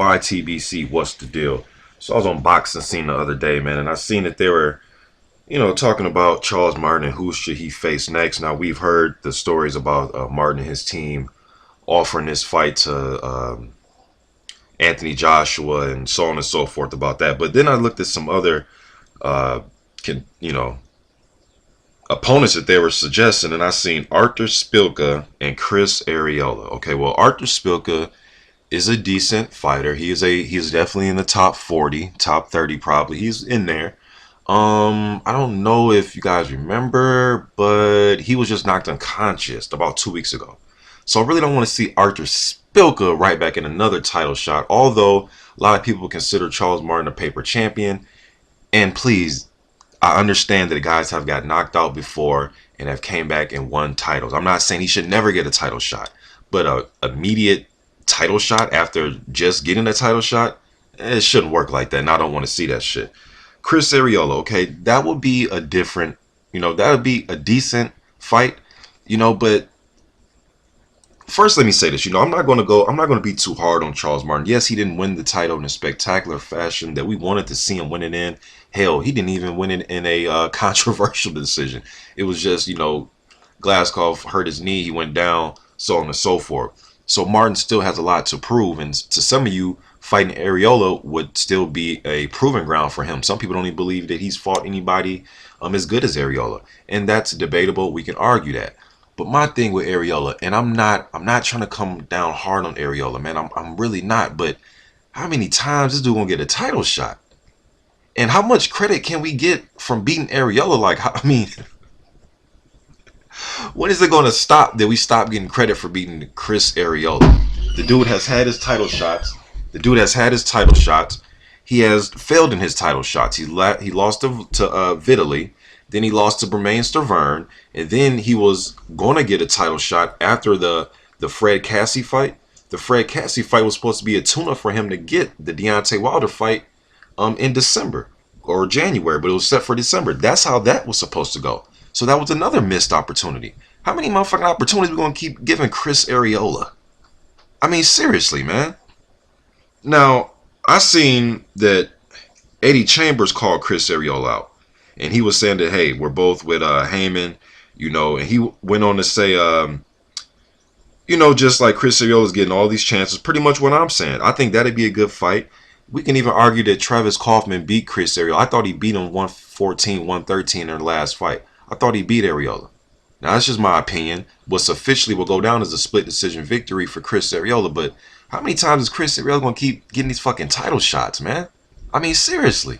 YTBC, what's the deal? So I was on Boxing Scene the other day, man, and I seen that they were, talking about Charles Martin and who should he face next. Now we've heard the stories about Martin and his team offering this fight to Anthony Joshua and so on and so forth about that. But then I looked at some other, uh, can opponents that they were suggesting, and I seen Artur Szpilka and Chris Arreola. Okay, well, Artur Szpilka is a decent fighter. He's definitely in the top 40, top 30 probably. He's in there. I don't know if you guys remember, but he was just knocked unconscious about 2 weeks ago. So I really don't want to see Artur Szpilka right back in another title shot, although a lot of people consider Charles Martin a paper champion. And please, I understand that guys have got knocked out before and have came back and won titles. I'm not saying he should never get a title shot, but a immediate title shot after just getting a title shot, it shouldn't work like that, and I don't want to see that shit. Chris Arreola, okay, that would be a different, that would be a decent fight, but first let me say this, I'm not going to be too hard on Charles Martin. Yes, he didn't win the title in a spectacular fashion that we wanted to see him win it in. Hell, he didn't even win it in a controversial decision. It was just, Glasgow hurt his knee, he went down, so on and so forth. So Martin still has a lot to prove, and to some of you, fighting Arreola would still be a proving ground for him. Some people don't even believe that he's fought anybody as good as Arreola, and that's debatable. We can argue that. But my thing with Arreola, and I'm not trying to come down hard on Arreola, man. I'm really not. But how many times this dude gonna get a title shot? And how much credit can we get from beating Arreola? When is it going to stop that we stop getting credit for beating Chris Arreola? The dude has had his title shots. He has failed in his title shots. He lost to Vitaly. Then he lost to Bermain Stervern. And then he was going to get a title shot after the Fred Cassie fight. The Fred Cassie fight was supposed to be a tune-up for him to get the Deontay Wilder fight in December or January, but it was set for December. That's how that was supposed to go. So that was another missed opportunity. How many motherfucking opportunities we going to keep giving Chris Arreola? I mean, seriously, man. Now, I seen that Eddie Chambers called Chris Arreola out. And he was saying that, hey, we're both with Heyman, and he went on to say, just like Chris Arreola's getting all these chances, pretty much what I'm saying. I think that'd be a good fight. We can even argue that Travis Kauffman beat Chris Arreola. I thought he beat him 114, 113 in their last fight. I thought he beat Arreola. Now, that's just my opinion. What's officially will go down as a split decision victory for Chris Arreola. But how many times is Chris Arreola going to keep getting these fucking title shots, man? I mean, seriously.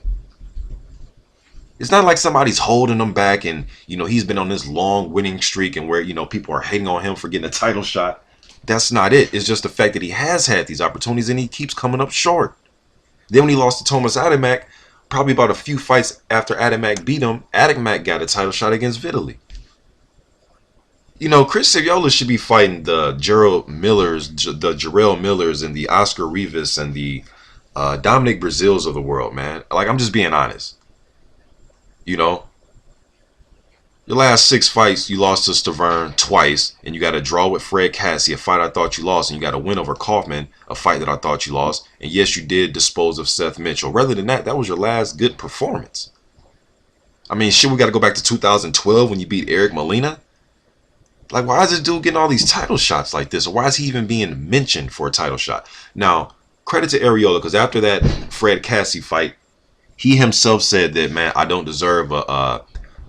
It's not like somebody's holding him back and, he's been on this long winning streak and where, people are hating on him for getting a title shot. That's not it. It's just the fact that he has had these opportunities and he keeps coming up short. Then when he lost to Thomas Adamek, probably about a few fights after Adamek beat him, Adamek got a title shot against Vitaly. Chris Arreola should be fighting the Jarrell Millers and the Oscar Rivas and the Dominic Brazils of the world, man. I'm just being honest. Your last 6 fights, you lost to Stervern twice, and you got a draw with Fred Cassie, a fight I thought you lost, and you got a win over Kauffman, a fight that I thought you lost. And yes, you did dispose of Seth Mitchell. Rather than that, that was your last good performance. I mean, shit, we got to go back to 2012 when you beat Eric Molina. Why is this dude getting all these title shots like this? Or why is he even being mentioned for a title shot? Now, credit to Arreola, because after that Fred Cassie fight, he himself said that, man, I don't deserve a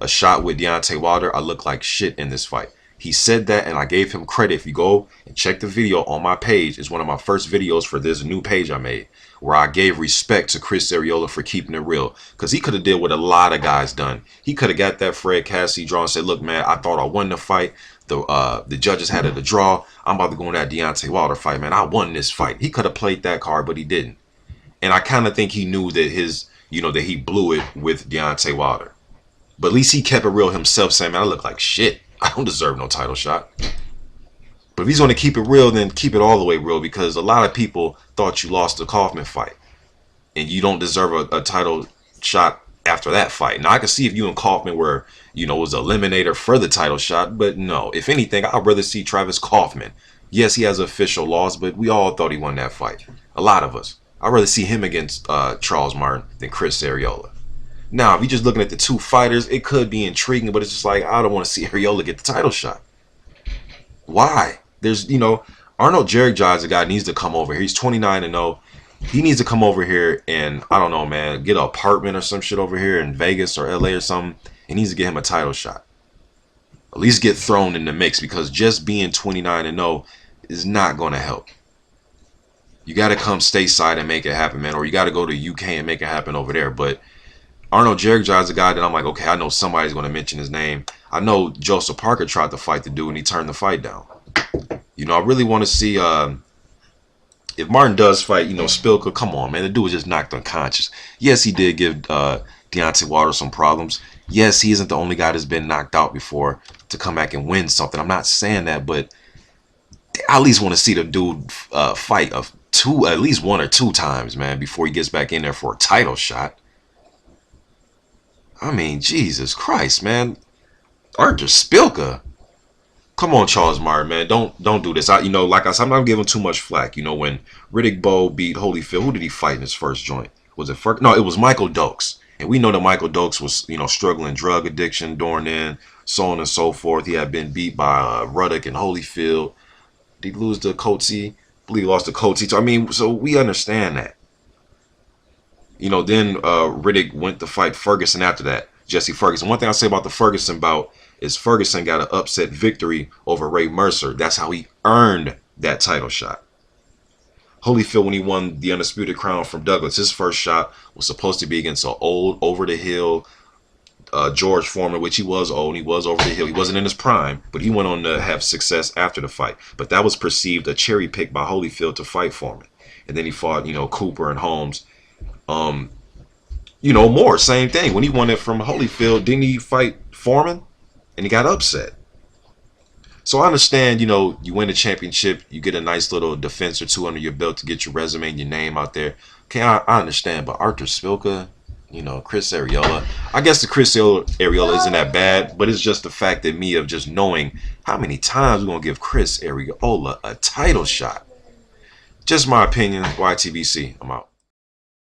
shot with Deontay Wilder. I look like shit in this fight. He said that, and I gave him credit. If you go and check the video on my page, it's one of my first videos for this new page I made, where I gave respect to Chris Arreola for keeping it real. Because he could have did what a lot of guys done. He could have got that Fred Cassie draw and said, look, man, I thought I won the fight. The judges had it a draw. I'm about to go in that Deontay Wilder fight, man. I won this fight. He could have played that card, but he didn't. And I kind of think he knew that that he blew it with Deontay Wilder. But at least he kept it real himself, saying, man, I look like shit. I don't deserve no title shot. But if he's going to keep it real, then keep it all the way real, because a lot of people thought you lost the Kauffman fight. And you don't deserve a title shot after that fight. Now, I can see if you and Kauffman were, was an eliminator for the title shot. But no, if anything, I'd rather see Travis Kauffman. Yes, he has an official loss, but we all thought he won that fight. A lot of us. I'd rather see him against Charles Martin than Chris Arreola. Now, if you're just looking at the two fighters, it could be intriguing, but it's just like, I don't want to see Arreola get the title shot. Why? There's, Arnold Jerichai is a guy that needs to come over here. He's 29-0. He needs to come over here and, I don't know, man, get an apartment or some shit over here in Vegas or LA or something. He needs to get him a title shot. At least get thrown in the mix, because just being 29-0 is not going to help. You got to come stateside and make it happen, man. Or you got to go to UK and make it happen over there. But Arnold Jerichai is a guy that I'm like, okay, I know somebody's going to mention his name. I know Joseph Parker tried to fight the dude and he turned the fight down. I really want to see if Martin does fight, Szpilka. Come on, man. The dude was just knocked unconscious. Yes, he did give Deontay Wilder some problems. Yes, he isn't the only guy that's been knocked out before to come back and win something. I'm not saying that, but I at least want to see the dude fight at least 1 or 2 times, man, before he gets back in there for a title shot. I mean, Jesus Christ, man. Artur Szpilka. Come on, Charles Martin, man. Don't do this. Like I said, I'm not giving too much flack. When Riddick Bowe beat Holyfield, who did he fight in his first joint? Was it first? No, it was Michael Dokes. And we know that Michael Dokes was, struggling drug addiction during then, so on and so forth. He had been beat by Ruddock and Holyfield. Did he lose to Coetzee? I believe he lost to Coetzee. So we understand that. Then Riddick went to fight Ferguson after that. Jesse Ferguson. One thing I say about the Ferguson bout is Ferguson got an upset victory over Ray Mercer. That's how he earned that title shot. Holyfield, when he won the Undisputed Crown from Douglas, his first shot was supposed to be against an old, over-the-hill George Foreman, which he was old. He was over the hill. He wasn't in his prime, but he went on to have success after the fight. But that was perceived a cherry pick by Holyfield to fight Foreman. And then he fought, Cooper and Holmes. Moore, same thing. When he won it from Holyfield, didn't he fight Foreman? And he got upset. So I understand, you win the championship, you get a nice little defense or 2 under your belt to get your resume and your name out there. Okay, I understand, but Artur Szpilka, Chris Arreola. I guess the Chris Arreola isn't that bad, but it's just the fact that me of just knowing how many times we're going to give Chris Arreola a title shot. Just my opinion. YTBC. I'm out.